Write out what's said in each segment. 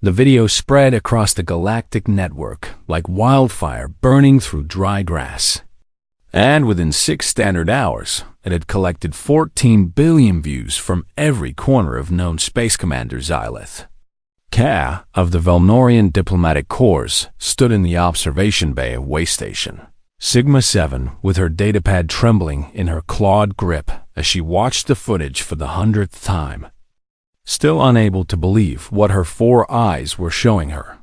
The video spread across the galactic network like wildfire burning through dry grass. And within 6 standard hours, it had collected 14 billion views from every corner of known Space Commander Xylith. Ka of the Velnorian Diplomatic Corps stood in the observation bay of Way Station. Sigma 7 with her datapad trembling in her clawed grip as she watched the footage for the 100th time. Still unable to believe what her 4 eyes were showing her.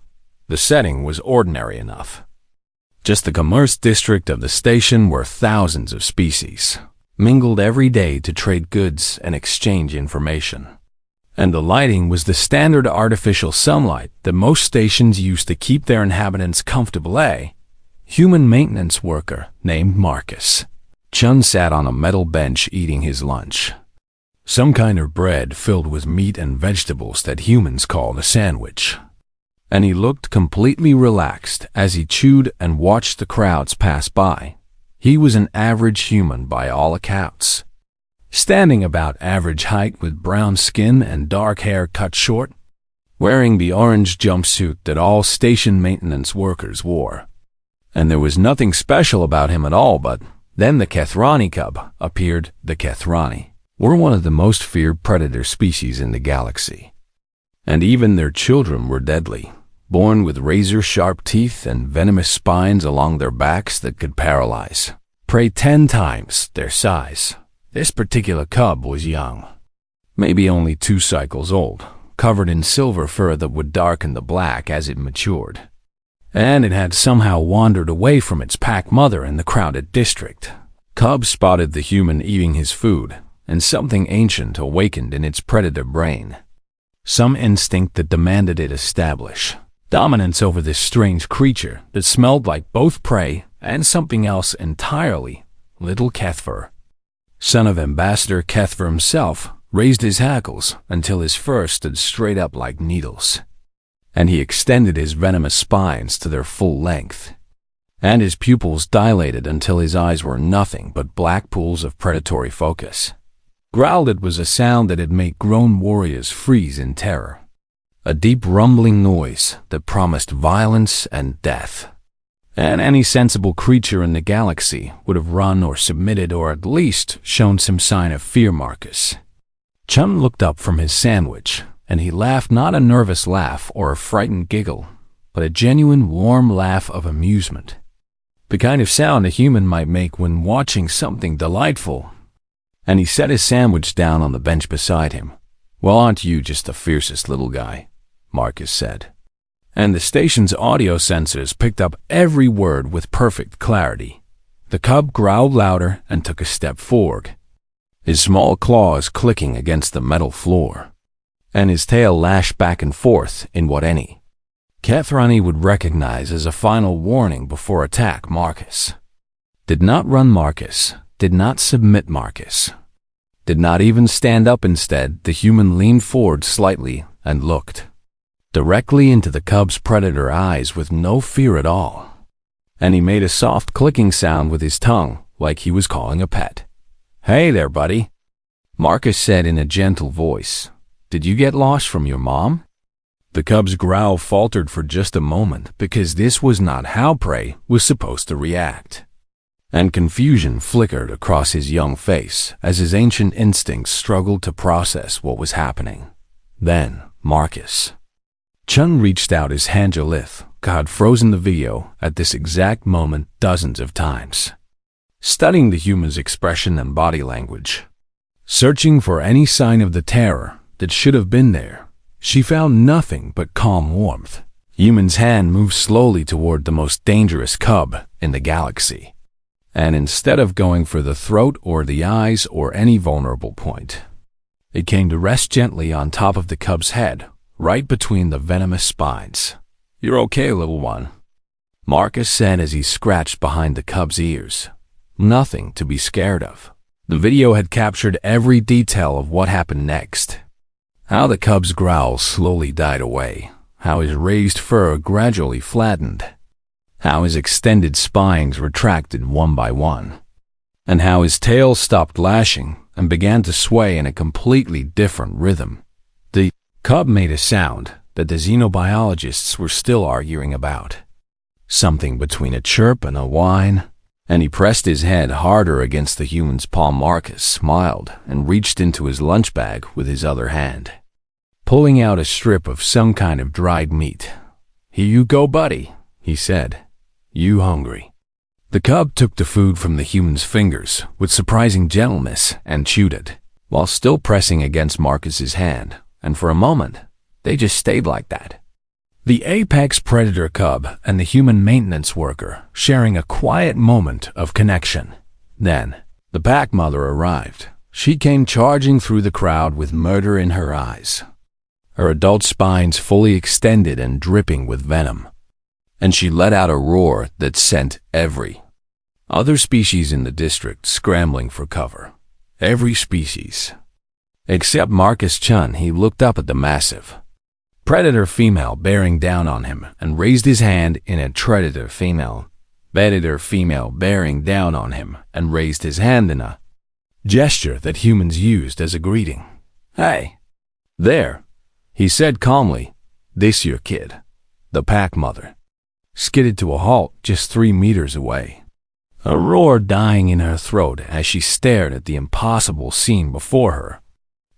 The setting was ordinary enough. Just the commerce district of the station where thousands of species mingled every day to trade goods and exchange information. And the lighting was the standard artificial sunlight that most stations use to keep their inhabitants comfortable. A human maintenance worker named Marcus. Chun sat on a metal bench eating his lunch. Some kind of bread filled with meat and vegetables that humans called a sandwich. And he looked completely relaxed as he chewed and watched the crowds pass by. He was an average human by all accounts. Standing about average height with brown skin and dark hair cut short, wearing the orange jumpsuit that all station maintenance workers wore. And there was nothing special about him at all, but then the Kethrani cub appeared. The Kethrani were one of the most feared predator species in the galaxy. And even their children were deadly, born with razor-sharp teeth and venomous spines along their backs that could paralyze prey 10 times their size. This particular cub was young, maybe only 2 cycles old, covered in silver fur that would darken the black as it matured. And it had somehow wandered away from its pack mother in the crowded district. Cub spotted the human eating his food, and something ancient awakened in its predator brain. Some instinct that demanded it establish dominance over this strange creature that smelled like both prey and something else entirely. Little Kethver, son of Ambassador Kethver himself, raised his hackles until his fur stood straight up like needles, and he extended his venomous spines to their full length, and his pupils dilated until his eyes were nothing but black pools of predatory focus. Growled it was a sound that had made grown warriors freeze in terror. A deep rumbling noise that promised violence and death. And any sensible creature in the galaxy would have run or submitted or at least shown some sign of fear. Marcus Chun looked up from his sandwich, and he laughed, not a nervous laugh or a frightened giggle, but a genuine warm laugh of amusement. The kind of sound a human might make when watching something delightful. And he set his sandwich down on the bench beside him. "Well, aren't you just the fiercest little guy?" Marcus said. And the station's audio sensors picked up every word with perfect clarity. The cub growled louder and took a step forward, his small claws clicking against the metal floor, and his tail lashed back and forth in what any Kethrani would recognize as a final warning before attack. Marcus did not run. Marcus did not submit. Marcus did not even stand up. Instead, the human leaned forward slightly and looked directly into the cub's predator eyes with no fear at all. And he made a soft clicking sound with his tongue, like he was calling a pet. "Hey there, buddy," Marcus said in a gentle voice. "Did you get lost from your mom?" The cub's growl faltered for just a moment, because this was not how prey was supposed to react. And confusion flickered across his young face as his ancient instincts struggled to process what was happening. Then, Marcus Chun reached out his hand. Jalith had frozen the video at this exact moment dozens of times, studying the human's expression and body language, searching for any sign of the terror that should have been there. She found nothing but calm warmth. Human's hand moved slowly toward the most dangerous cub in the galaxy, and instead of going for the throat or the eyes or any vulnerable point, it came to rest gently on top of the cub's head, right between the venomous spines. "You're okay, little one," Marcus said as he scratched behind the cub's ears. Nothing to be scared of. The video had captured every detail of what happened next. How the cub's growl slowly died away, how his raised fur gradually flattened, how his extended spines retracted one by one, and how his tail stopped lashing and began to sway in a completely different rhythm. The cub made a sound that the xenobiologists were still arguing about. Something between a chirp and a whine, and he pressed his head harder against the human's palm. Marcus smiled and reached into his lunch bag with his other hand, pulling out a strip of some kind of dried meat. "Here you go, buddy," he said. "You hungry?" The cub took the food from the human's fingers with surprising gentleness and chewed it, while still pressing against Marcus's hand, and for a moment, they just stayed like that. The apex predator cub and the human maintenance worker sharing a quiet moment of connection. Then, the pack mother arrived. She came charging through the crowd with murder in her eyes, her adult spines fully extended and dripping with venom. And she let out a roar that sent every other species in the district scrambling for cover. Every species. Except Marcus Chun. He looked up at the massive predator female bearing down on him and raised his hand in a predator female bearing down on him and raised his hand in a gesture that humans used as a greeting. "Hey, there," he said calmly. "This your kid." The pack mother skidded to a halt just 3 meters away, a roar dying in her throat as she stared at the impossible scene before her,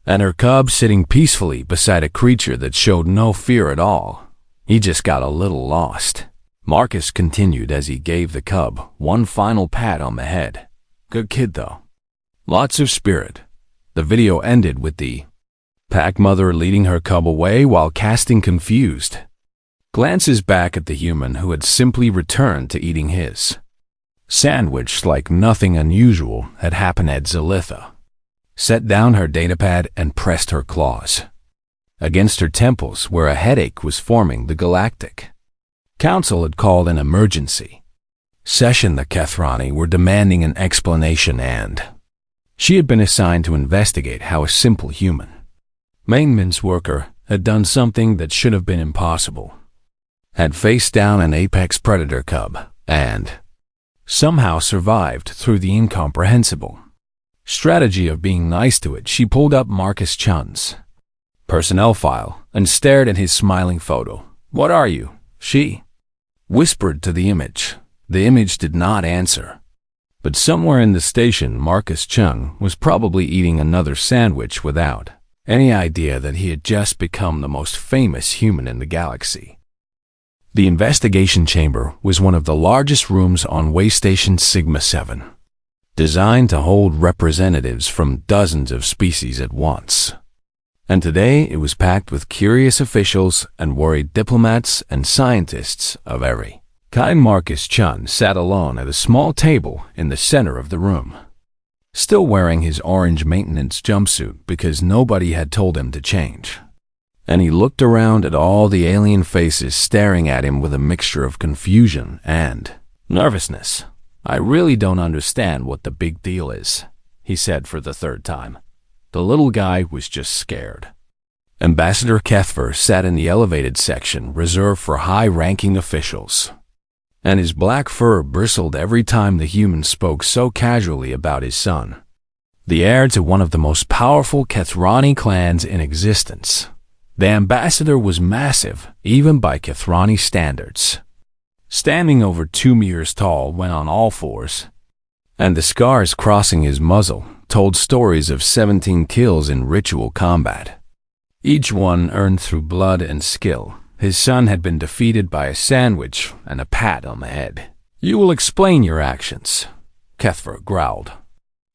and her cub sitting peacefully beside a creature that showed no fear at all. He just got a little lost. Marcus continued as he gave the cub one final pat on the head. "Good kid, though. Lots of spirit." The video ended with the pack mother leading her cub away while casting confused glances back at the human who had simply returned to eating his sandwich like nothing unusual had happened. Zalitha set down her datapad and pressed her claws against her temples where a headache was forming. The Galactic Council had called an emergency session. The Kethrani were demanding an explanation, and she had been assigned to investigate how a simple human maintenance worker had done something that should have been impossible, had faced down an apex predator cub, and somehow survived through the incomprehensible strategy of being nice to it. She pulled up Marcus Chun's personnel file and stared at his smiling photo. "What are you?" she whispered to the image. The image did not answer. But somewhere in the station, Marcus Chung was probably eating another sandwich without any idea that he had just become the most famous human in the galaxy. The investigation chamber was one of the largest rooms on Waystation Sigma 7, designed to hold representatives from dozens of species at once. And today it was packed with curious officials and worried diplomats and scientists of every kind. Marcus Chun sat alone at a small table in the center of the room, still wearing his orange maintenance jumpsuit because nobody had told him to change. And he looked around at all the alien faces staring at him with a mixture of confusion and nervousness. "I really don't understand what the big deal is," he said for the third time. The little guy was just scared. Ambassador Kethver sat in the elevated section reserved for high-ranking officials, and his black fur bristled every time the human spoke so casually about his son, the heir to one of the most powerful Kethrani clans in existence. The ambassador was massive, even by Kethrani standards, standing over 2 meters tall when on all fours, and the scars crossing his muzzle told stories of 17 kills in ritual combat, each one earned through blood and skill. His son had been defeated by a sandwich and a pat on the head. "You will explain your actions," Kethver growled,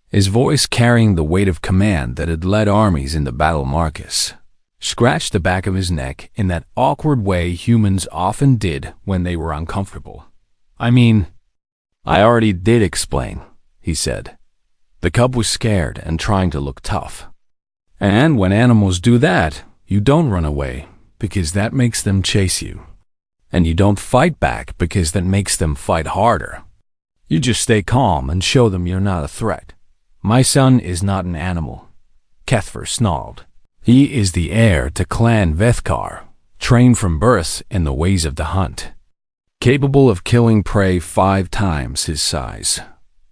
his voice carrying the weight of command that had led armies into battle. Marcus scratched the back of his neck in that awkward way humans often did when they were uncomfortable. "I mean, I already did explain," he said. The cub was scared and trying to look tough. "And when animals do that, you don't run away, because that makes them chase you. And you don't fight back because that makes them fight harder. You just stay calm and show them you're not a threat. My son is not an animal," Kethver snarled. "He is the heir to Clan Vethkar, trained from birth in the ways of the hunt, capable of killing prey 5 times his size."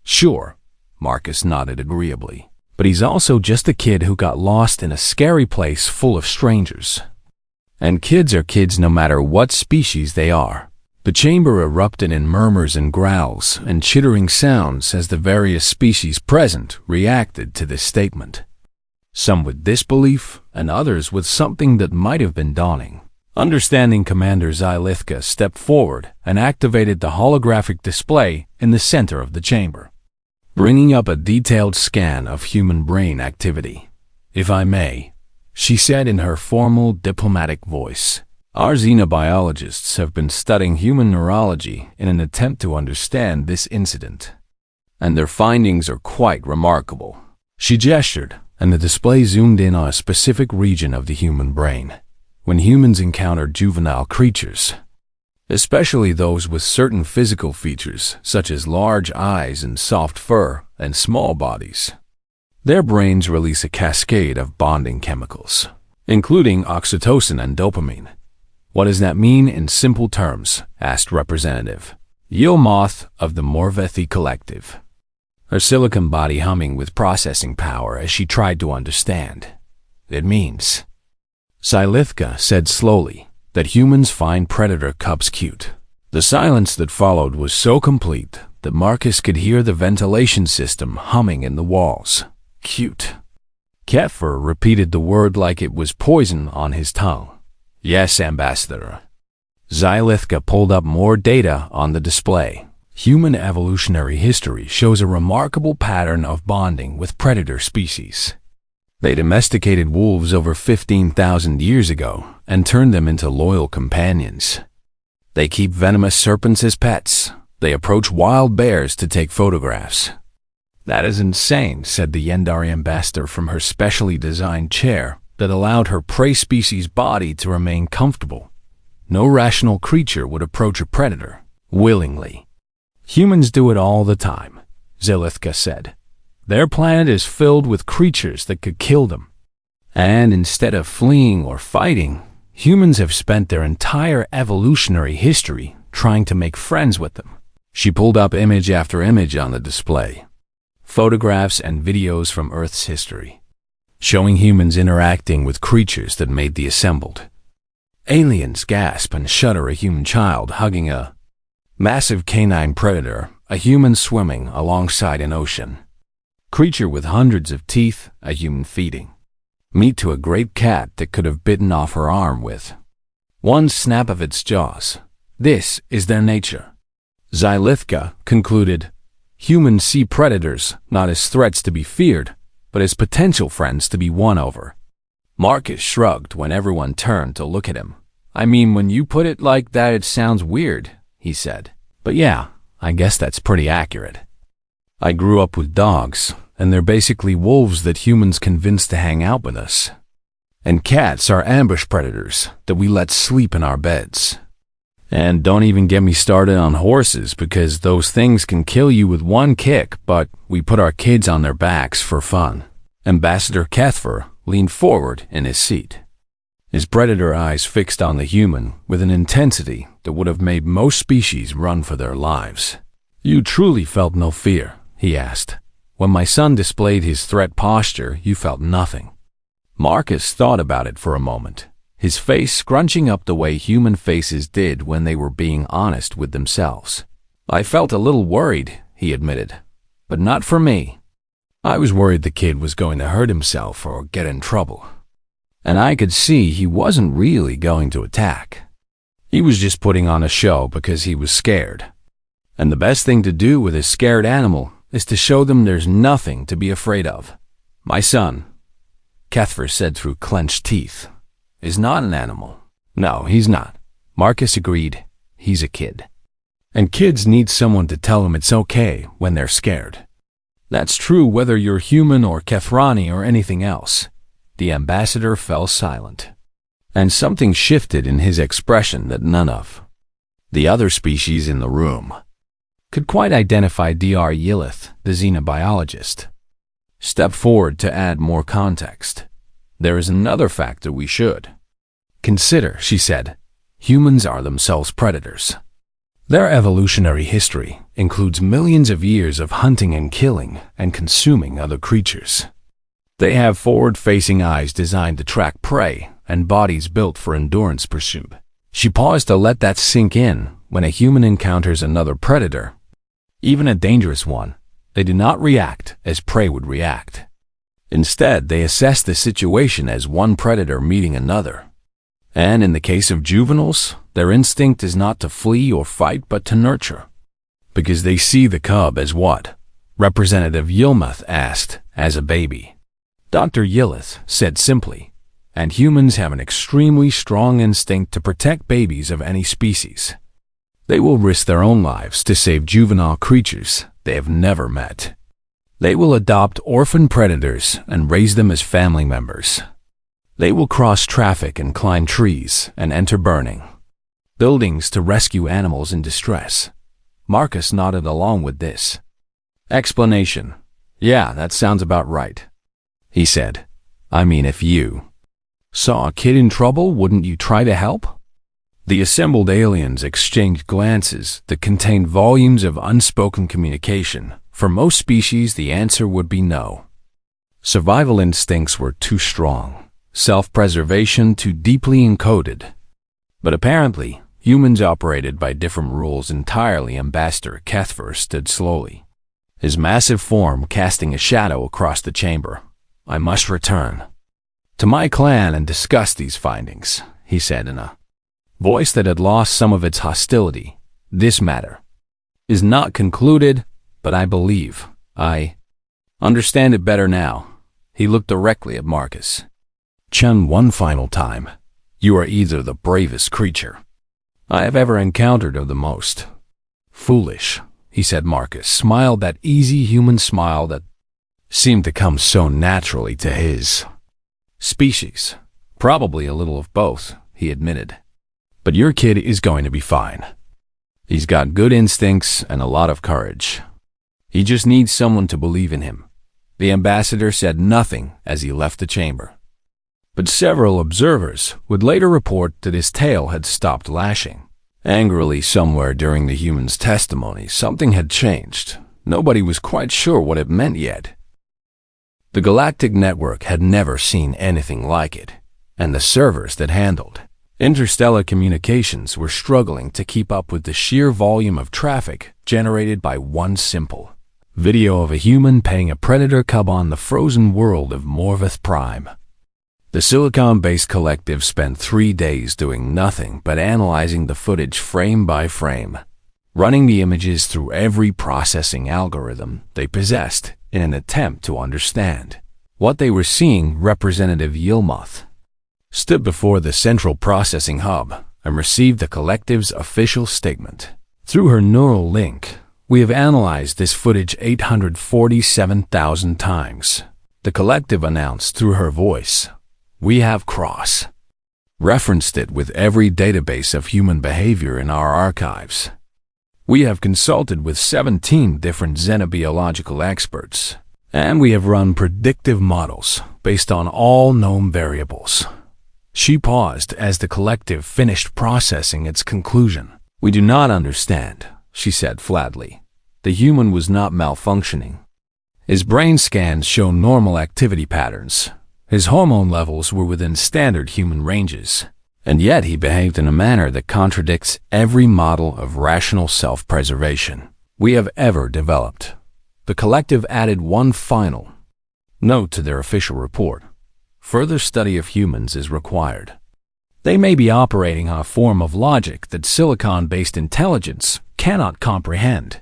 "Sure," Marcus nodded agreeably, "but he's also just a kid who got lost in a scary place full of strangers. And kids are kids no matter what species they are. The chamber erupted in murmurs and growls and chittering sounds as the various species present reacted to this statement. Some with disbelief, and others with something that might have been dawning. Understanding Commander Xylithka stepped forward and activated the holographic display in the center of the chamber, bringing up a detailed scan of human brain activity. "If I may," she said in her formal diplomatic voice, "our xenobiologists have been studying human neurology in an attempt to understand this incident, and their findings are quite remarkable." She gestured, and the display zoomed in on a specific region of the human brain. When humans encounter juvenile creatures, especially those with certain physical features such as large eyes and soft fur and small bodies, their brains release a cascade of bonding chemicals, including oxytocin and dopamine. "What does that mean in simple terms?" asked Representative Yilmoth of the Morvethi Collective, her silicon body humming with processing power as she tried to understand. "It means," Xylithka said slowly, "that humans find predator cubs cute." The silence that followed was so complete that Marcus could hear the ventilation system humming in the walls. "Cute." Kefir repeated the word like it was poison on his tongue. "Yes, Ambassador." Xylithka pulled up more data on the display. Human evolutionary history shows a remarkable pattern of bonding with predator species. They domesticated wolves over 15,000 years ago and turned them into loyal companions. They keep venomous serpents as pets. They approach wild bears to take photographs. "That is insane," said the Yendari ambassador from her specially designed chair that allowed her prey species' body to remain comfortable. "No rational creature would approach a predator willingly." "Humans do it all the time," Xylithka said. "Their planet is filled with creatures that could kill them. And instead of fleeing or fighting, humans have spent their entire evolutionary history trying to make friends with them." She pulled up image after image on the display, photographs and videos from Earth's history, showing humans interacting with creatures that made the assembled. Aliens gasp and shudder, a human child hugging a massive canine predator, a human swimming alongside an ocean creature with hundreds of teeth, a human feeding meat to a great cat that could have bitten off her arm with one snap of its jaws. This is their nature. Xylithka concluded, "Humans see predators not as threats to be feared, but as potential friends to be won over." Marcus shrugged when everyone turned to look at him. "I mean, when you put it like that, it sounds weird," he said. "But yeah, I guess that's pretty accurate. I grew up with dogs, and they're basically wolves that humans convince to hang out with us. And cats are ambush predators that we let sleep in our beds. And don't even get me started on horses, because those things can kill you with one kick, but we put our kids on their backs for fun." Ambassador Kefir leaned forward in his seat, his predator eyes fixed on the human with an intensity that would have made most species run for their lives. "You truly felt no fear?" he asked. "When my son displayed his threat posture, you felt nothing." Marcus thought about it for a moment, his face scrunching up the way human faces did when they were being honest with themselves. "I felt a little worried," he admitted, "but not for me. I was worried the kid was going to hurt himself or get in trouble. And I could see he wasn't really going to attack. He was just putting on a show because he was scared. And the best thing to do with a scared animal is to show them there's nothing to be afraid of. My son," Kefir said through clenched teeth, "is not an animal." "No, he's not," Marcus agreed. "He's a kid. And kids need someone to tell them it's okay when they're scared. That's true whether you're human or Kethrani or anything else." The ambassador fell silent, and something shifted in his expression that none of the other species in the room could quite identify. Dr. Yilith, the xenobiologist, stepped forward to add more context. "There is another factor we should consider," she said. "Humans are themselves predators. Their evolutionary history includes millions of years of hunting and killing and consuming other creatures. They have forward-facing eyes designed to track prey and bodies built for endurance pursuit. She paused to let that sink in. When a human encounters another predator, even a dangerous one, they do not react as prey would react. Instead, they assess the situation as one predator meeting another. And in the case of juveniles, their instinct is not to flee or fight but to nurture. Because they see the cub as what? Representative Yilmuth asked, as a baby. Dr. Yilmuth said simply, and humans have an extremely strong instinct to protect babies of any species. They will risk their own lives to save juvenile creatures they have never met. They will adopt orphan predators and raise them as family members. They will cross traffic and climb trees and enter burning buildings to rescue animals in distress. Marcus nodded along with this explanation. Yeah, that sounds about right, he said. I mean, if you saw a kid in trouble, wouldn't you try to help? The assembled aliens exchanged glances that contained volumes of unspoken communication. For most species, the answer would be no. Survival instincts were too strong, self-preservation too deeply encoded. But apparently, humans operated by different rules entirely. Ambassador Kethver stood slowly, his massive form casting a shadow across the chamber. I must return to my clan and discuss these findings, he said in a voice that had lost some of its hostility. This matter is not concluded, but I believe I understand it better now. He looked directly at Marcus. Chun, one final time. You are either the bravest creature I have ever encountered or the most foolish, he said. Marcus smiled, that easy human smile that seemed to come so naturally to his species. Probably a little of both, he admitted. But your kid is going to be fine. He's got good instincts and a lot of courage. He just needs someone to believe in him. The ambassador said nothing as he left the chamber. But several observers would later report that his tail had stopped lashing. Angrily, somewhere during the human's testimony, something had changed. Nobody was quite sure what it meant yet. The Galactic Network had never seen anything like it, and the servers that handled interstellar communications were struggling to keep up with the sheer volume of traffic generated by one simple video of a human paying a predator cub on the frozen world of Morveth Prime. The Silicon-based collective spent 3 days doing nothing but analyzing the footage frame by frame, running the images through every processing algorithm they possessed in an attempt to understand what they were seeing. Representative Yilmuth stood before the central processing hub and received the collective's official statement. Through her neural link, we have analyzed this footage 847,000 times, the collective announced through her voice. We have cross-referenced it with every database of human behavior in our archives. We have consulted with 17 different xenobiological experts, and we have run predictive models based on all known variables. She paused as the collective finished processing its conclusion. We do not understand, she said flatly. The human was not malfunctioning. His brain scans show normal activity patterns. His hormone levels were within standard human ranges, and yet he behaved in a manner that contradicts every model of rational self-preservation we have ever developed. The collective added one final note to their official report. Further study of humans is required. They may be operating on a form of logic that silicon-based intelligence cannot comprehend.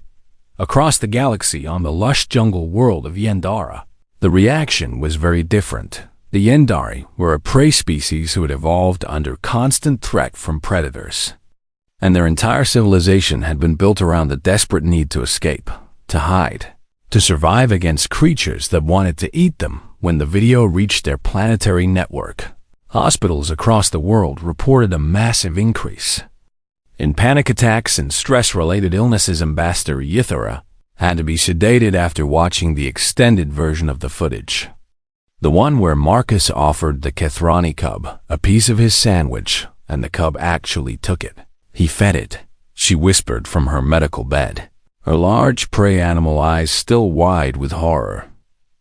Across the galaxy on the lush jungle world of Yendara, the reaction was very different. The Yendari were a prey species who had evolved under constant threat from predators, and their entire civilization had been built around the desperate need to escape, to hide, to survive against creatures that wanted to eat them. When the video reached their planetary network, hospitals across the world reported a massive increase in panic attacks and stress-related illnesses. Ambassador Yithara had to be sedated after watching the extended version of the footage, the one where Marcus offered the Kethrani cub a piece of his sandwich, and the cub actually took it. He fed it, she whispered from her medical bed, her large prey animal eyes still wide with horror.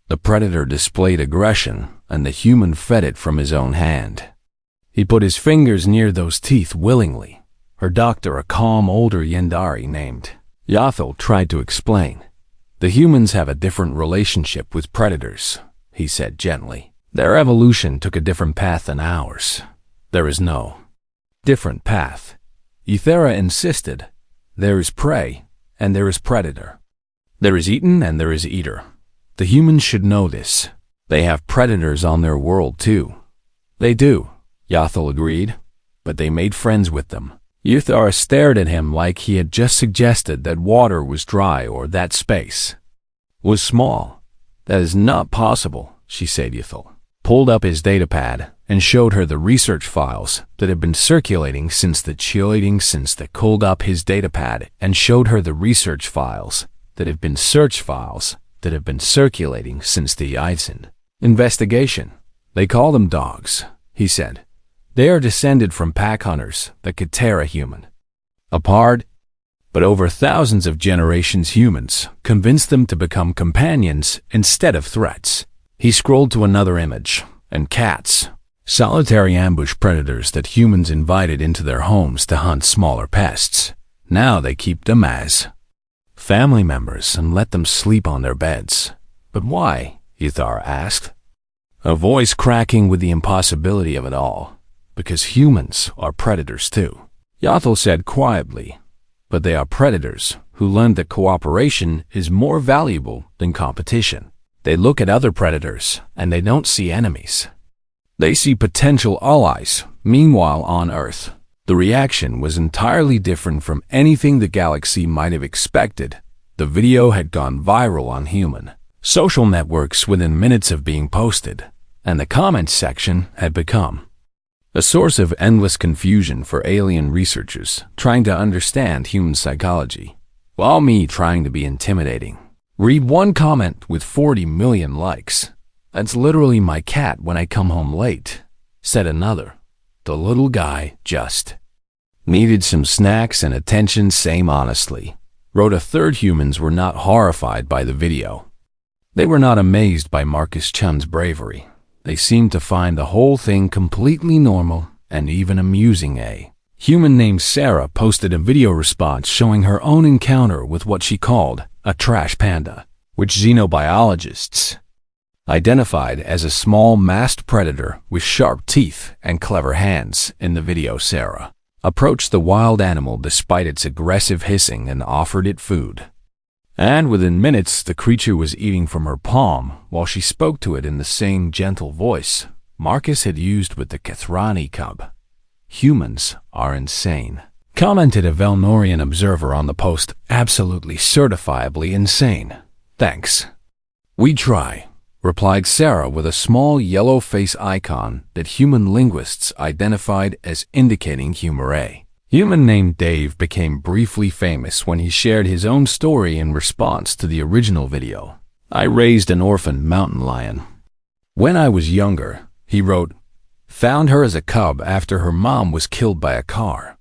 The predator displayed aggression, and the human fed it from his own hand. He put his fingers near those teeth willingly. Her doctor, a calm older Yendari named Yathel, tried to explain. The humans have a different relationship with predators, he said gently. Their evolution took a different path than ours. There is no different path. Ethera insisted. There is prey, and there is predator. There is eaten, and there is eater. The humans should know this. They have predators on their world, too. They do, Yathel agreed, but they made friends with them. Ethera stared at him like he had just suggested that water was dry or that space was small. That is not possible, she said. Yathel pulled up his datapad and showed her the research files that had been circulating since the pulled up his datapad and showed her the research files that have been circulating since the Eisen investigation. They call them dogs, he said. They are descended from pack hunters that could tear a human apart, but over thousands of generations humans convinced them to become companions instead of threats. He scrolled to another image, and cats, solitary ambush predators that humans invited into their homes to hunt smaller pests. Now they keep them as family members and let them sleep on their beds. But why? Ethar asked, a voice cracking with the impossibility of it all. Because humans are predators too, Yathel said quietly. But they are predators who learned that cooperation is more valuable than competition. They look at other predators and they don't see enemies. They see potential allies. Meanwhile, on Earth, the reaction was entirely different from anything the galaxy might have expected. The video had gone viral on human social networks within minutes of being posted, and the comments section had become a source of endless confusion for alien researchers trying to understand human psychology, while me trying to be intimidating. Read one comment with 40 million likes. That's literally my cat when I come home late, said another. The little guy just needed some snacks and attention, same honestly, wrote a third. Humans were not horrified by the video. They were not amazed by Marcus Chun's bravery. They seemed to find the whole thing completely normal and even amusing. A human named Sarah posted a video response showing her own encounter with what she called a trash panda, which xenobiologists identified as a small masked predator with sharp teeth and clever hands. In the video, Sarah approached the wild animal despite its aggressive hissing and offered it food. And within minutes, the creature was eating from her palm while she spoke to it in the same gentle voice Marcus had used with the Kathrani cub. Humans are insane, commented a Velnorian observer on the post. Absolutely certifiably insane. Thanks. We try, replied Sarah with a small yellow face icon that human linguists identified as indicating humor. A human named Dave became briefly famous when he shared his own story in response to the original video. I raised an orphan mountain lion. When I was younger, he wrote, found her as a cub after her mom was killed by a car.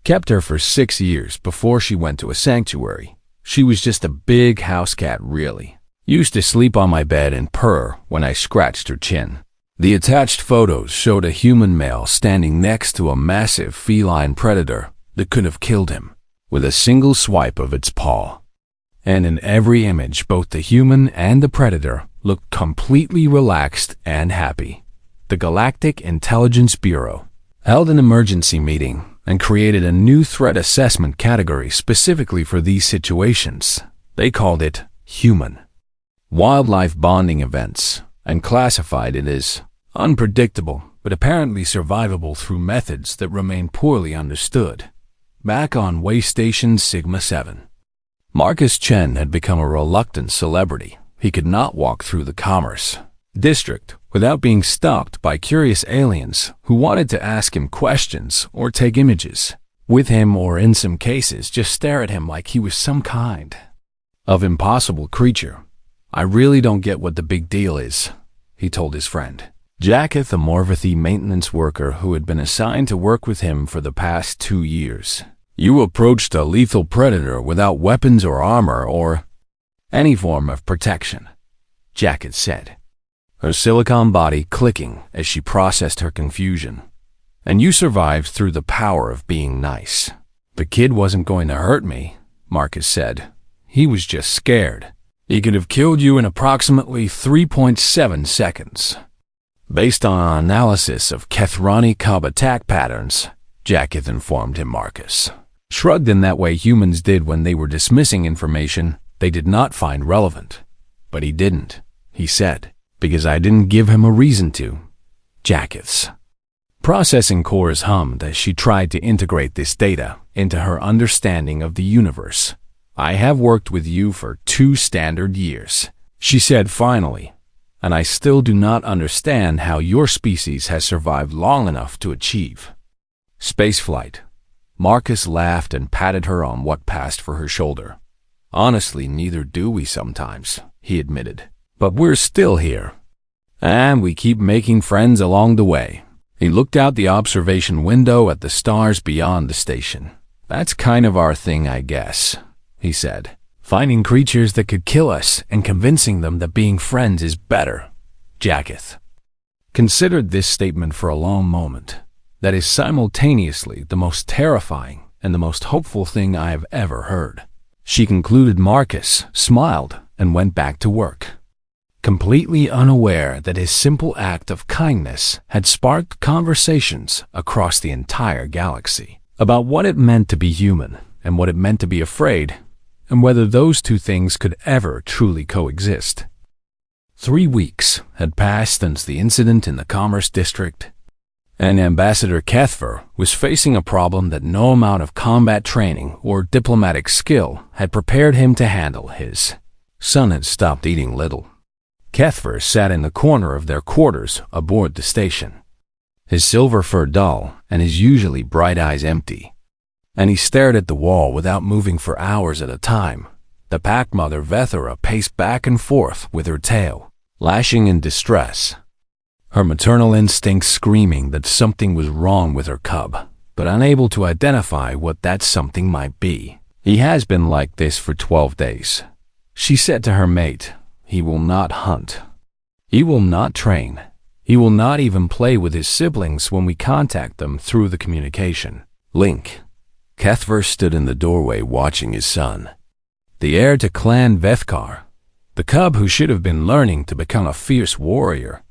Kept her for 6 years before she went to a sanctuary. She was just a big house cat, really. Used to sleep on my bed and purr when I scratched her chin. The attached photos showed a human male standing next to a massive feline predator that could have killed him with a single swipe of its paw. And in every image, both the human and the predator looked completely relaxed and happy. The Galactic Intelligence Bureau held an emergency meeting and created a new threat assessment category specifically for these situations. They called it Human Wildlife Bonding Events and classified it as unpredictable but apparently survivable through methods that remain poorly understood. Back on Way Station Sigma 7, Marcus Chen had become a reluctant celebrity. He could not walk through the Commerce District without being stopped by curious aliens who wanted to ask him questions or take images with him, or in some cases just stare at him like he was some kind of impossible creature. I really don't get what the big deal is, he told his friend Jacketh, a Morvathi maintenance worker who had been assigned to work with him for the past 2 years. You approached a lethal predator without weapons or armor or any form of protection, Jacketh said, her silicon body clicking as she processed her confusion. And you survived through the power of being nice. The kid wasn't going to hurt me, Marcus said. He was just scared. He could have killed you in approximately 3.7 seconds. Based on analysis of Kethrani Cub attack patterns, Jacketh informed him Marcus. Shrugged in that way humans did when they were dismissing information they did not find relevant. But he didn't, he said, because I didn't give him a reason to. Jacketh's processing cores hummed as she tried to integrate this data into her understanding of the universe. I have worked with you for 2 standard years, she said finally, and I still do not understand how your species has survived long enough to achieve spaceflight. Marcus laughed and patted her on what passed for her shoulder. Honestly, neither do we sometimes, he admitted. But we're still here. And we keep making friends along the way. He looked out the observation window at the stars beyond the station. That's kind of our thing, I guess, he said. Finding creatures that could kill us and convincing them that being friends is better. Jacketh considered this statement for a long moment. That is simultaneously the most terrifying and the most hopeful thing I have ever heard. She concluded Marcus, smiled, and went back to work, completely unaware that his simple act of kindness had sparked conversations across the entire galaxy about what it meant to be human and what it meant to be afraid, and whether those two things could ever truly coexist. 3 weeks had passed since the incident in the Commerce District, and Ambassador Kethver was facing a problem that no amount of combat training or diplomatic skill had prepared him to handle. His son had stopped eating little. Kethver sat in the corner of their quarters aboard the station, his silver fur dull and his usually bright eyes empty, and he stared at the wall without moving for hours at a time. The pack mother Vethera paced back and forth with her tail, lashing in distress, her maternal instincts screaming that something was wrong with her cub, but unable to identify what that something might be. He has been like this for 12 days, she said to her mate. He will not hunt. He will not train. He will not even play with his siblings when we contact them through the communication link. Kethver stood in the doorway watching his son, the heir to Clan Vethkar, the cub who should have been learning to become a fierce warrior.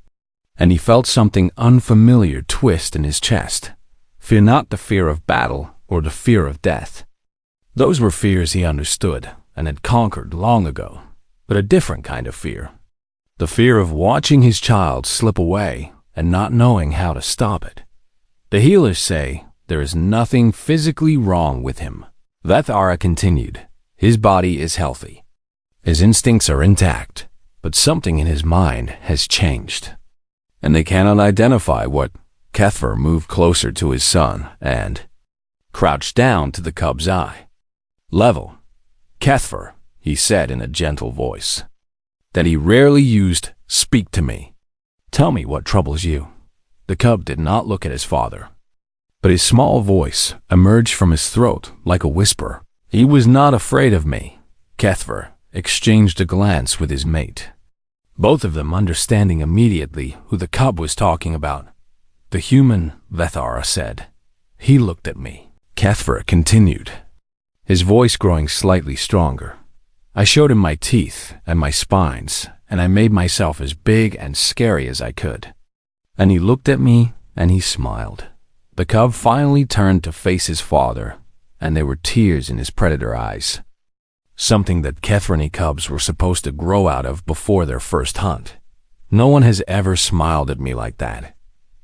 And he felt something unfamiliar twist in his chest. Fear, not the fear of battle or the fear of death. Those were fears he understood and had conquered long ago, but a different kind of fear. The fear of watching his child slip away and not knowing how to stop it. The healers say there is nothing physically wrong with him. Vethara continued. His body is healthy. His instincts are intact, but something in his mind has changed. And they cannot identify what. Kethver moved closer to his son and crouched down to the cub's eye level. Kethver, he said in a gentle voice, that he rarely used, speak to me. Tell me what troubles you. The cub did not look at his father, but his small voice emerged from his throat like a whisper. He was not afraid of me. Kethver exchanged a glance with his mate, both of them understanding immediately who the cub was talking about. The human, Vethara said. He looked at me. Kethver continued, his voice growing slightly stronger. I showed him my teeth and my spines, and I made myself as big and scary as I could. And he looked at me and he smiled. The cub finally turned to face his father, and there were tears in his predator eyes. Something that Kethrani cubs were supposed to grow out of before their first hunt. No one has ever smiled at me like that,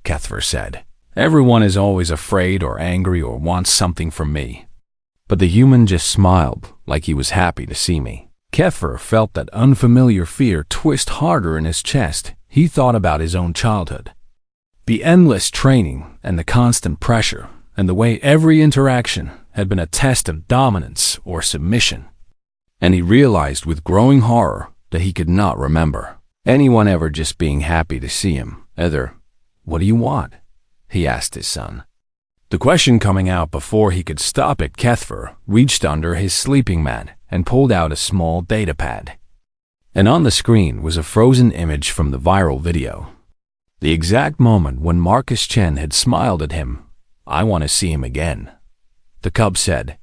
Kethver said. Everyone is always afraid or angry or wants something from me. But the human just smiled like he was happy to see me. Kethver felt that unfamiliar fear twist harder in his chest. He thought about his own childhood, the endless training and the constant pressure, and the way every interaction had been a test of dominance or submission. And he realized with growing horror that he could not remember anyone ever just being happy to see him. Either, what do you want? He asked his son. The question coming out before he could stop it, Kethver reached under his sleeping mat and pulled out a small datapad. And on the screen was a frozen image from the viral video. The exact moment when Marcus Chen had smiled at him. "I want to see him again." The cub said,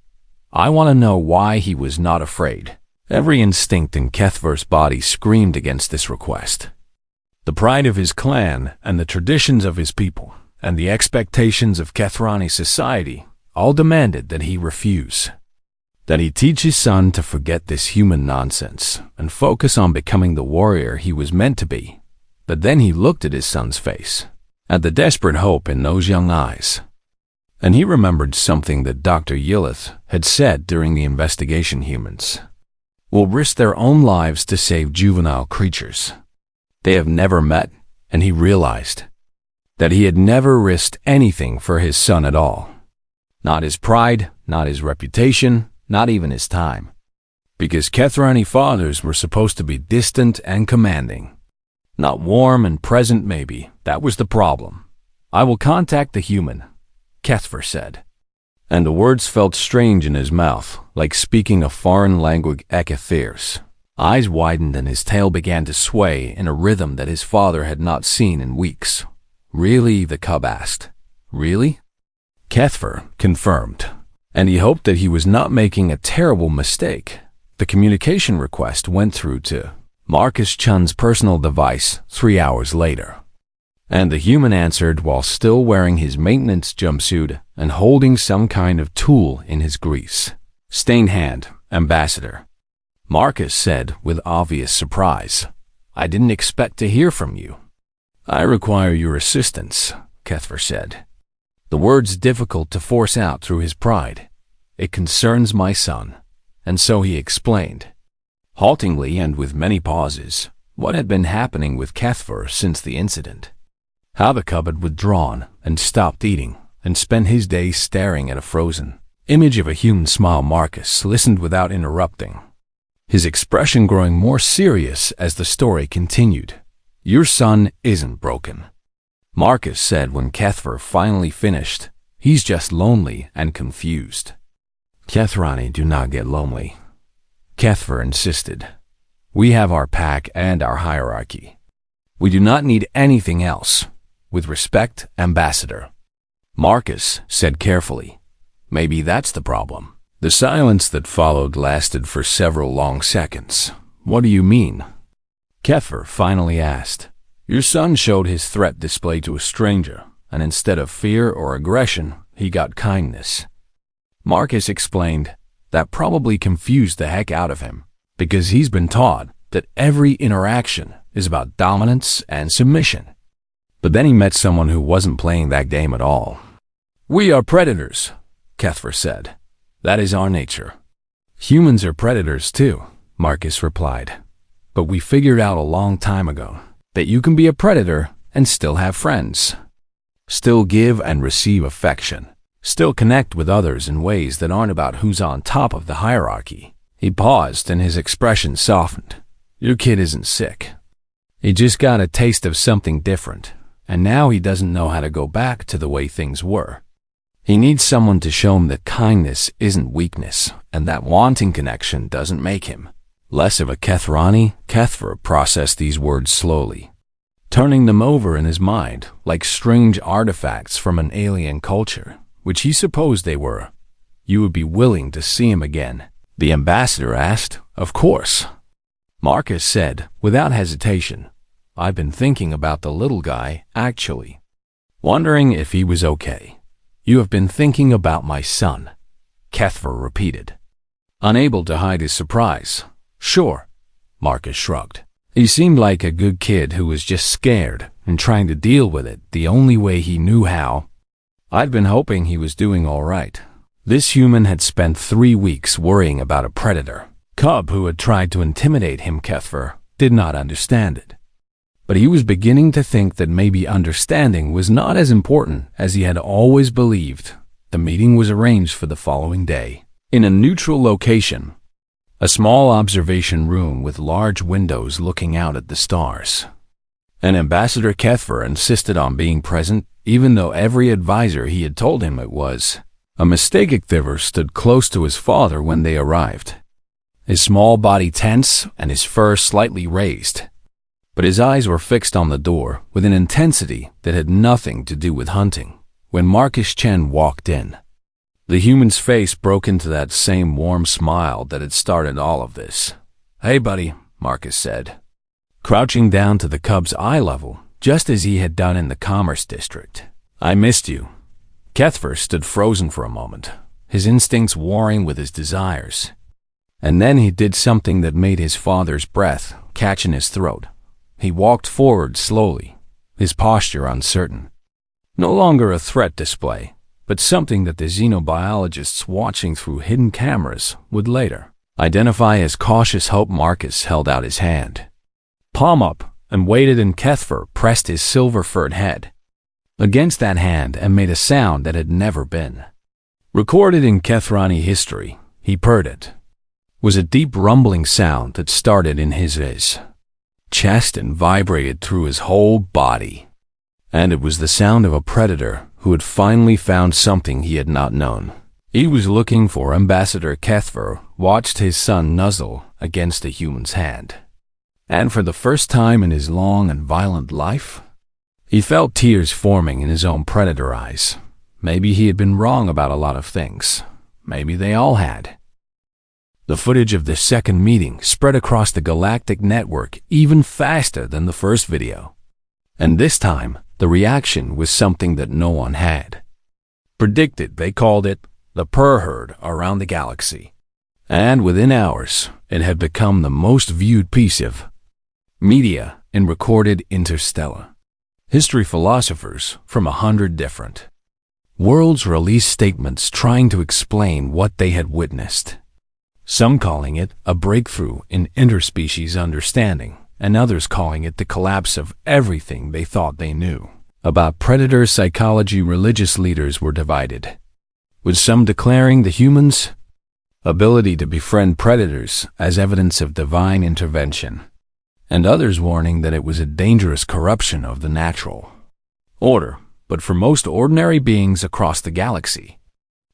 "I want to know why he was not afraid." Every instinct in Kethver's body screamed against this request. The pride of his clan and the traditions of his people and the expectations of Kethrani society all demanded that he refuse. That he teach his son to forget this human nonsense and focus on becoming the warrior he was meant to be. But then he looked at his son's face, at the desperate hope in those young eyes. And he remembered something that Dr. Yillith had said during the investigation. Humans will risk their own lives to save juvenile creatures they have never met, and he realized that he had never risked anything for his son at all. Not his pride, not his reputation, not even his time. Because Kethrani fathers were supposed to be distant and commanding. Not warm and present, maybe. That was the problem. "I will contact the human," Kethver said. And the words felt strange in his mouth, like speaking a foreign language. Ekethir's eyes widened and his tail began to sway in a rhythm that his father had not seen in weeks. "Really?" the cub asked. "Really?" Kethver confirmed, and he hoped that he was not making a terrible mistake. The communication request went through to Marcus Chun's personal device 3 hours later. And the human answered while still wearing his maintenance jumpsuit and holding some kind of tool in his grease-stained hand. "Ambassador," Marcus said with obvious surprise. "I didn't expect to hear from you." "I require your assistance," Kethver said, the words difficult to force out through his pride. "It concerns my son." And so he explained, haltingly and with many pauses, what had been happening with Kethver since the incident. How the cub had withdrawn and stopped eating and spent his days staring at a frozen image of a human smile. Marcus listened without interrupting, his expression growing more serious as the story continued. "Your son isn't broken," Marcus said when Kethver finally finished. "He's just lonely and confused." "Kethrani do not get lonely," Kethver insisted. "We have our pack and our hierarchy. We do not need anything else. With respect, Ambassador," Marcus said carefully. "Maybe that's the problem." The silence that followed lasted for several long seconds. "What do you mean?" Kethver finally asked. "Your son showed his threat display to a stranger, and instead of fear or aggression, he got kindness." Marcus explained. That probably confused the heck out of him, because he's been taught that every interaction is about dominance and submission. But then he met someone who wasn't playing that game at all. "We are predators," Kethver said. "That is our nature." "Humans are predators too," Marcus replied. "But we figured out a long time ago that you can be a predator and still have friends. Still give and receive affection. Still connect with others in ways that aren't about who's on top of the hierarchy." He paused and his expression softened. "Your kid isn't sick. He just got a taste of something different, and now he doesn't know how to go back to the way things were. He needs someone to show him that kindness isn't weakness, and that wanting connection doesn't make him less of a Kethrani." Kethver processed these words slowly, turning them over in his mind like strange artifacts from an alien culture, which he supposed they were. "You would be willing to see him again?" the ambassador asked. "Of course," Marcus said without hesitation. "I've been thinking about the little guy, actually. Wondering if he was okay." "You have been thinking about my son," Kethver repeated, unable to hide his surprise. "Sure," Marcus shrugged. He seemed like a good kid who was just scared and trying to deal with it the only way he knew how. "I'd been hoping he was doing all right." This human had spent 3 weeks worrying about a predator cub who had tried to intimidate him. Kethver did not understand it. But he was beginning to think that maybe understanding was not as important as he had always believed. The meeting was arranged for the following day, in a neutral location, a small observation room with large windows looking out at the stars. And Ambassador Kethver insisted on being present, even though every advisor he had told him it was a mistake. Kethver stood close to his father when they arrived, his small body tense and his fur slightly raised. but his eyes were fixed on the door with an intensity that had nothing to do with hunting when Marcus Chen walked in. The human's face broke into that same warm smile that had started all of this. "Hey, buddy," Marcus said, crouching down to the cub's eye level, just as he had done in the Commerce District. "I missed you." Kethver stood frozen for a moment, his instincts warring with his desires. And then he did something that made his father's breath catch in his throat. He walked forward slowly, his posture uncertain. No longer a threat display, but something that the xenobiologists watching through hidden cameras would later identify as cautious hope. Marcus held out his hand, palm up, and waited, and Kethver pressed his silver-furred head against that hand and made a sound that had never been recorded in Kethrani history. He purred it. Was a deep rumbling sound that started in his chest and vibrated through his whole body. And it was the sound of a predator who had finally found something he had not known. He was looking for Ambassador Kethver watched his son nuzzle against a human's hand. And for the first time in his long and violent life, he felt tears forming in his own predator eyes. Maybe he had been wrong about a lot of things. Maybe they all had. The footage of the second meeting spread across the galactic network even faster than the first video. And this time, the reaction was something that no one had predicted. They called it the Purr Herd around the galaxy. And within hours, it had become the most viewed piece of media in recorded interstellar history. Philosophers from 100 different worlds released statements trying to explain what they had witnessed. Some calling it a breakthrough in interspecies understanding, and others calling it the collapse of everything they thought they knew about predator psychology. Religious leaders were divided, with some declaring the humans' ability to befriend predators as evidence of divine intervention, and others warning that it was a dangerous corruption of the natural order. But for most ordinary beings across the galaxy,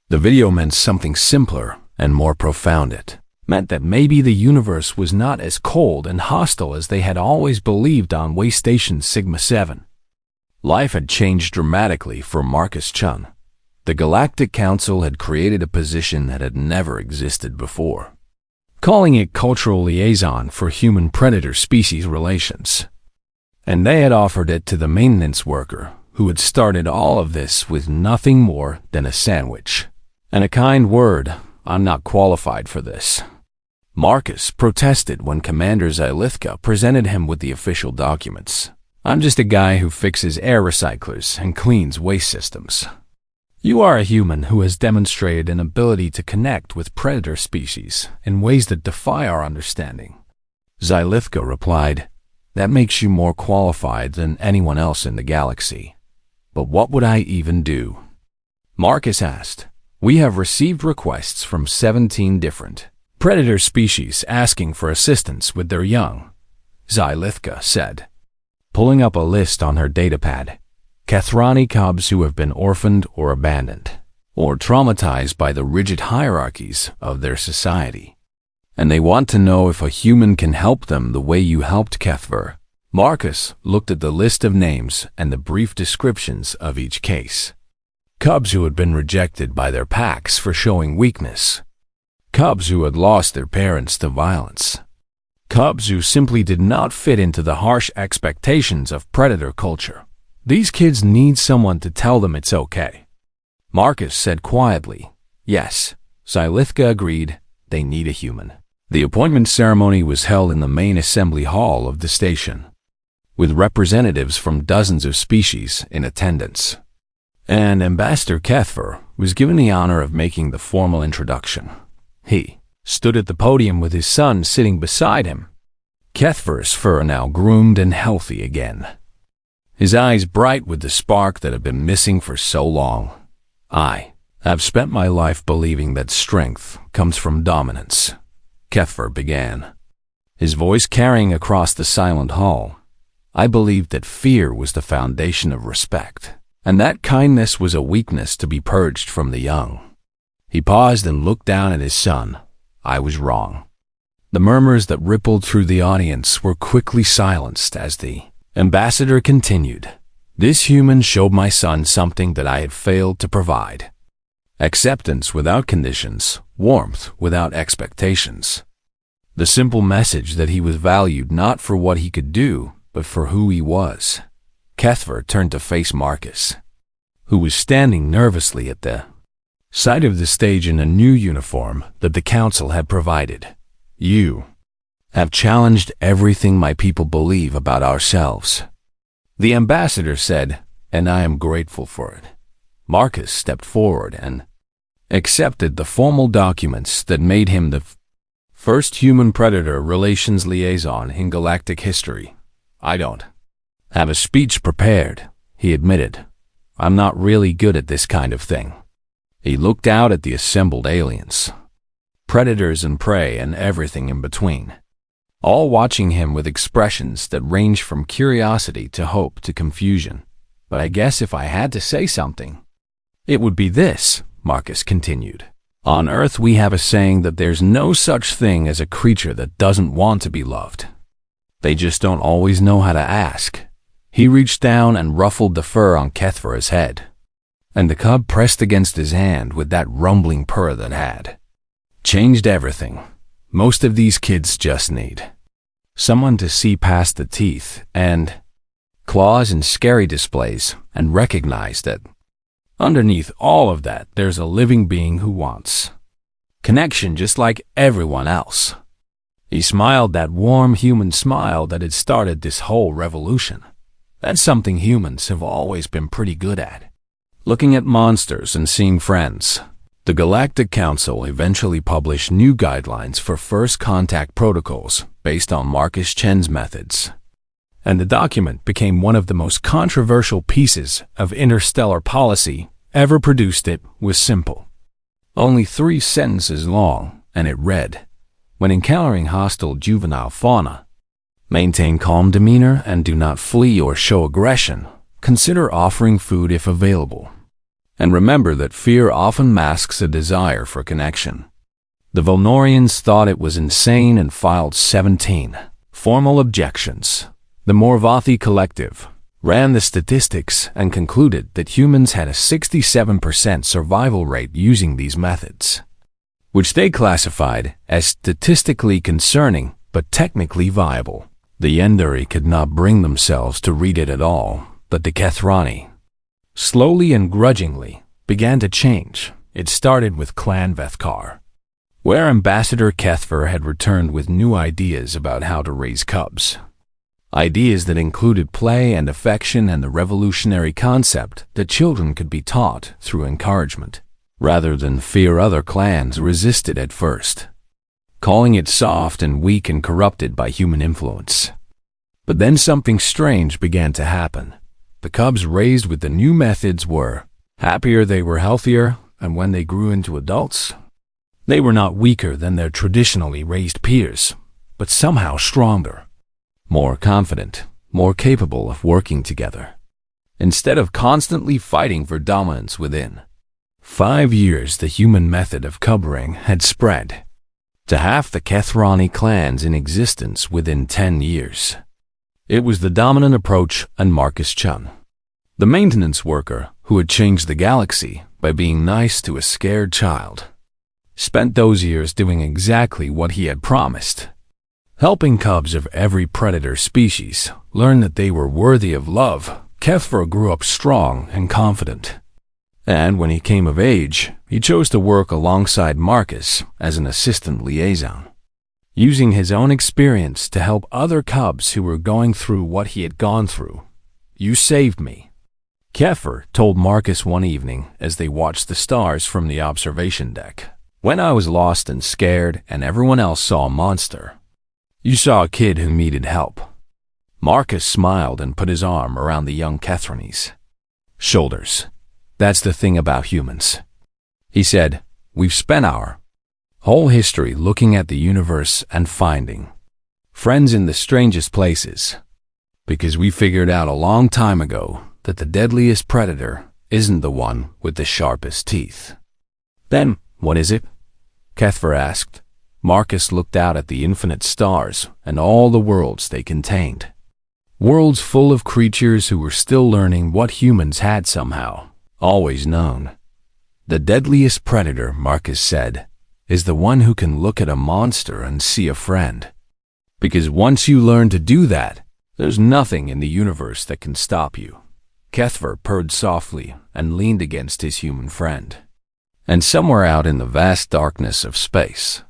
the video meant something simpler and more profound. It meant that maybe the universe was not as cold and hostile as they had always believed on Way Station Sigma 7. Life had changed dramatically for Marcus Chen. The Galactic Council had created a position that had never existed before, calling it Cultural Liaison for Human-Predator Species Relations. And they had offered it to the maintenance worker who had started all of this with nothing more than a sandwich and a kind word. "I'm not qualified for this." Marcus protested when Commander Xylithka presented him with the official documents. "I'm just a guy who fixes air recyclers and cleans waste systems. You are a human who has demonstrated an ability to connect with predator species in ways that defy our understanding." Xylithka replied, "That makes you more qualified than anyone else in the galaxy. But what would I even do?" Marcus asked. "We have received requests from 17 different predator species asking for assistance with their young," Xylithka said, pulling up a list on her datapad. "Kethrani cubs who have been orphaned or abandoned, or traumatized by the rigid hierarchies of their society. And they want to know if a human can help them the way you helped Kethver." Marcus looked at the list of names and the brief descriptions of each case. Cubs who had been rejected by their packs for showing weakness. Cubs who had lost their parents to violence. Cubs who simply did not fit into the harsh expectations of predator culture. These kids need someone to tell them it's okay. Marcus said quietly, "Yes." Xylithka agreed, "They need a human." The appointment ceremony was held in the main assembly hall of the station, with representatives from dozens of species in attendance. And Ambassador Kethver was given the honor of making the formal introduction. He stood at the podium with his son sitting beside him. Kethver's fur now groomed and healthy again, his eyes bright with the spark that had been missing for so long. "I have spent my life believing that strength comes from dominance," Kethver began, his voice carrying across the silent hall. "I believed that fear was the foundation of respect, and that kindness was a weakness to be purged from the young." He paused and looked down at his son. "I was wrong. The murmurs that rippled through the audience were quickly silenced as the ambassador continued. This human showed my son something that I had failed to provide. Acceptance without conditions, warmth without expectations. The simple message that he was valued not for what he could do, but for who he was. Kethver turned to face Marcus, who was standing nervously at the sight of the stage in a new uniform that the council had provided. You have challenged everything my people believe about ourselves, the ambassador said, and I am grateful for it. Marcus stepped forward and accepted the formal documents that made him the first human-predator relations liaison in galactic history. I don't have a speech prepared, he admitted. I'm not really good at this kind of thing. He looked out at the assembled aliens, predators and prey and everything in between, all watching him with expressions that ranged from curiosity to hope to confusion. But I guess if I had to say something, it would be this, Marcus continued. On Earth we have a saying that there's no such thing as a creature that doesn't want to be loved. They just don't always know how to ask. He reached down and ruffled the fur on Kethver's head, and the cub pressed against his hand with that rumbling purr that had changed everything. Most of these kids just need someone to see past the teeth and claws and scary displays and recognize that underneath all of that there's a living being who wants connection just like everyone else. He smiled that warm human smile that had started this whole revolution. That's something humans have always been pretty good at. Looking at monsters and seeing friends. The Galactic Council eventually published new guidelines for first contact protocols based on Marcus Chen's methods. And the document became one of the most controversial pieces of interstellar policy ever produced. It was simple. Only 3 sentences long, and it read, when encountering hostile juvenile fauna, maintain calm demeanor and do not flee or show aggression. Consider offering food if available. And remember that fear often masks a desire for connection. The Volnorians thought it was insane and filed 17 formal objections. The Morvathi Collective ran the statistics and concluded that humans had a 67% survival rate using these methods, which they classified as statistically concerning but technically viable. The Yendari could not bring themselves to read it at all, but the Kethrani, slowly and grudgingly, began to change. It started with Clan Vethkar, where Ambassador Kethver had returned with new ideas about how to raise cubs. Ideas that included play and affection and the revolutionary concept that children could be taught through encouragement, rather than fear other clans resisted at first, calling it soft and weak and corrupted by human influence. But then something strange began to happen. The cubs raised with the new methods were happier, they were healthier, and when they grew into adults, they were not weaker than their traditionally raised peers, but somehow stronger, more confident, more capable of working together, instead of constantly fighting for dominance within. 5 years, the human method of cubbering had spread to half the Kethrani clans in existence within 10 years. It was the dominant approach, and Marcus Chun, the maintenance worker who had changed the galaxy by being nice to a scared child, spent those years doing exactly what he had promised, helping cubs of every predator species learn that they were worthy of love. Kethver grew up strong and confident, and when he came of age, he chose to work alongside Marcus as an assistant liaison, using his own experience to help other cubs who were going through what he had gone through. You saved me, Kethver told Marcus one evening as they watched the stars from the observation deck. When I was lost and scared and everyone else saw a monster, you saw a kid who needed help. Marcus smiled and put his arm around the young Kethrani's shoulders. That's the thing about humans, he said. We've spent our whole history looking at the universe and finding friends in the strangest places, because we figured out a long time ago that the deadliest predator isn't the one with the sharpest teeth. Then, what is it? Kethver asked. Marcus looked out at the infinite stars and all the worlds they contained. Worlds full of creatures who were still learning what humans had somehow always known. The deadliest predator, Marcus said, is the one who can look at a monster and see a friend. Because once you learn to do that, there's nothing in the universe that can stop you. Kethver purred softly and leaned against his human friend. And somewhere out in the vast darkness of space,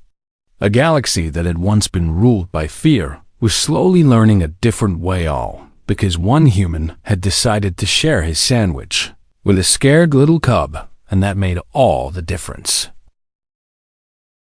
a galaxy that had once been ruled by fear was slowly learning a different way, all because one human had decided to share his sandwich with a scared little cub, and that made all the difference.